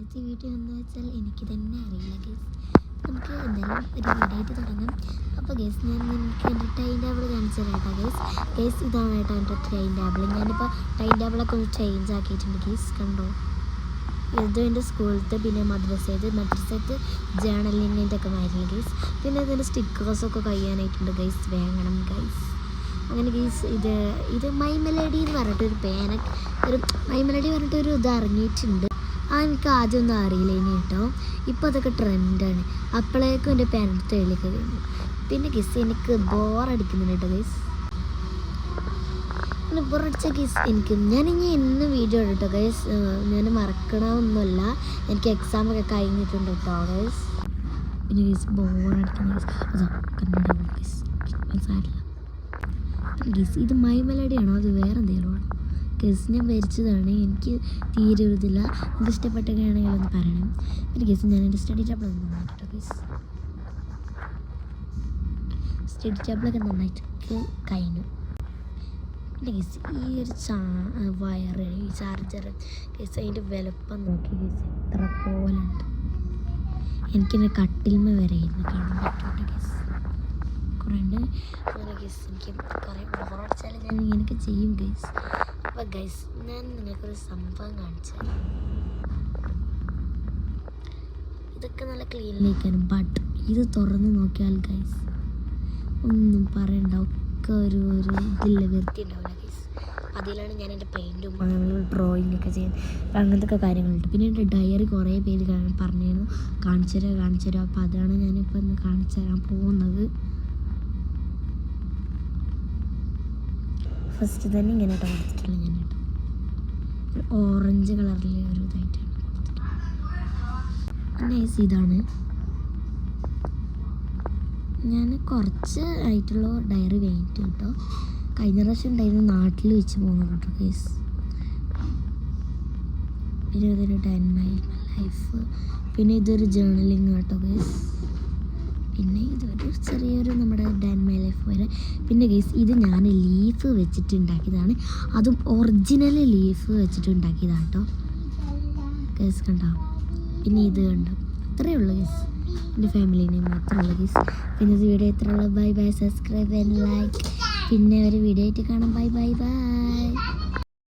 ഇന്നത്തെ വീഡിയോ എന്ന് വെച്ചാൽ എനിക്ക് തന്നെ അറിയില്ല ഗേസ്. നമുക്ക് എന്തായാലും ഒരു വീഡിയോ ആയിട്ട് തുടങ്ങാം. അപ്പോൾ ഗേസ് ഞാൻ നിങ്ങൾക്ക് എൻ്റെ ടൈം ടേബിൾ കാണിച്ചു തരാം കേട്ടോ ഗേസ്. ഇതാണ് കേട്ടോ എൻ്റെ ടൈം ടേബിൾ. ഞാനിപ്പോൾ ടൈം ടേബിളൊക്കെ ഒന്ന് ചേഞ്ച് ആക്കിയിട്ടുണ്ട് ഗേസ്. കണ്ടോ, ഇത് എൻ്റെ സ്കൂളത്തെ, പിന്നെ മദ്രസത്തെ ജേണലിങ്ങിൻ്റെ ഒക്കെ മായിരുന്നു ഗേസ്. പിന്നെ ഇതിൻ്റെ സ്റ്റിക്കേഴ്സൊക്കെ കഴിയാനായിട്ടുണ്ട് ഗേസ്, വേങ്ങണം ഗേസ്. അങ്ങനെ ഗേസ് ഇത് മൈമെലഡി എന്ന് പറഞ്ഞിട്ടൊരു ഒരു മൈമെലഡി പറഞ്ഞിട്ടൊരു ഇത് ഇറങ്ങിയിട്ടുണ്ട്. എനിക്ക് ആദ്യമൊന്നും അറിയില്ല ഇനി കേട്ടോ. ഇപ്പോൾ അതൊക്കെ ട്രെൻഡാണ്. അപ്പോഴേക്കും എൻ്റെ പേനെടുത്ത് എഴുതിയൊക്കെ കഴിഞ്ഞു. പിന്നെ ഗേസ് എനിക്ക് ബോറടിക്കുന്നുണ്ട് കേട്ടോ ഗേസ്. പിന്നെ ബോറടിച്ച ഗേസ് ഞാനിനി എന്നും വീഡിയോ ഇട്ടോ ഗേസ്. ഞാൻ മറക്കണമൊന്നുമല്ല, എനിക്ക് എക്സാമൊക്കെ കഴിഞ്ഞിട്ടുണ്ട് കേട്ടോ ഗേസ്. പിന്നെ ഗേസ് ബോറടിക്കുന്ന ഗേസ് അതോ കന്നഡ ഗേസ് മനസ്സിലായില്ല ഗേസ്. ഇത് മൈമെലഡിയാണോ അത് വേറെ എന്തെങ്കിലും ആണോ ഗേസ്? ഞാൻ വരച്ചതാണ്, എനിക്ക് തീരെ ഇതില്ല. നിങ്ങൾക്ക് ഇഷ്ടപ്പെട്ടൊക്കെയാണെങ്കിൽ ഒന്ന് പറയണം. പിന്നെ ഗേസ് ഞാൻ എൻ്റെ സ്റ്റഡി ടേബിൾ ഒന്ന് നന്നായിട്ടോ ഗേസ്. സ്റ്റഡി ടേബിളൊക്കെ നന്നായിട്ട് കഴിഞ്ഞു. പിന്നെ ഗേസ് ഈ ഒരു വയറ്, ഈ ചാർജർ ഗേസ്, അതിൻ്റെ വലുപ്പം നോക്കി ഗേസ് എത്ര പോലുണ്ട്. എനിക്കെൻ്റെ കട്ടിൽമ വരെ ഇരുന്ന് കാണാൻ പറ്റുന്നുണ്ട് ഗേസ്. കുറേ ഉണ്ട് അങ്ങനെ ഗേസ്. എനിക്ക് കുറേ ബോറടിച്ചാൽ ഞാൻ ഇങ്ങനെയൊക്കെ ചെയ്യും ഗേസ്. അപ്പോൾ ഗൈസ് ഞാൻ നിങ്ങൾക്കൊരു സംഭവം കാണിച്ചു. ഇതൊക്കെ നല്ല ക്ലീനിലേക്കാണ്, ബട്ട് ഇത് തുറന്ന് നോക്കിയാൽ ഗൈസ് ഒന്നും പറയണ്ട, ഒക്കെ ഒരു ഇതില്ല, വൃത്തി ഉണ്ടാവില്ല ഗൈസ്. അതിലാണ് ഞാൻ എൻ്റെ പെയിൻറ്റും ഡ്രോയിങ്ങൊക്കെ ചെയ്യുന്നത്, അങ്ങനത്തെ കാര്യങ്ങളുണ്ട്. പിന്നെ എൻ്റെ ഡയറി കുറേ പേര് പറഞ്ഞിരുന്നു കാണിച്ചു തരാം. അപ്പോൾ അതാണ് ഞാനിപ്പോൾ ഒന്ന് കാണിച്ചു തരാൻ പോകുന്നത്. ഫസ്റ്റ് തന്നെ ഇങ്ങനെ കേട്ടോ കൊടുത്തിട്ടുള്ള ഞാൻ കേട്ടോ, ഒരു ഓറഞ്ച് കളറിൽ ഒരു ഇതായിട്ടാണ് കൊടുത്തിട്ടുള്ളത്. നൈസ്. ഇതാണ് ഞാൻ കുറച്ച് ആയിട്ടുള്ള ഡയറി വേണ്ടിയിട്ട് കേട്ടോ. കഴിഞ്ഞ പ്രാവശ്യം ഉണ്ടായിരുന്നു നാട്ടിൽ വെച്ച് പോകുന്നത് കേട്ടോ ഗൈസ്. പിന്നെ ഇതൊരു 10 മൈ ലൈഫ്. പിന്നെ ഇതൊരു ജേർണലിങ് കേട്ടോ ഗൈസ്. പിന്നെ ഇതൊരു ചെറിയൊരു നമ്മുടെ 10 മൈ ലൈഫ് പോലെ. പിന്നെ ഗൈസ് ഇത് ഞാൻ ലീഫ് വെച്ചിട്ട് ഉണ്ടാക്കിയതാണ്, അതും ഒറിജിനൽ ലീഫ് വെച്ചിട്ട് ഉണ്ടാക്കിയതാണ് കേട്ടോ ഗൈസ്. കണ്ടോ? പിന്നെ ഇത് കണ്ടോ? അത്രയേ ഉള്ളൂ ഗൈസ്. എൻ്റെ ഫാമിലീനെ മാത്രമേ ഉള്ളൂ ഗൈസ്. പിന്നെ ഇത് വീഡിയോ ഇത്രയുള്ളൂ. Bye bye, subscribe and like. പിന്നെ ഒരു വീഡിയോ ആയിട്ട് കാണാം. Bye bye by.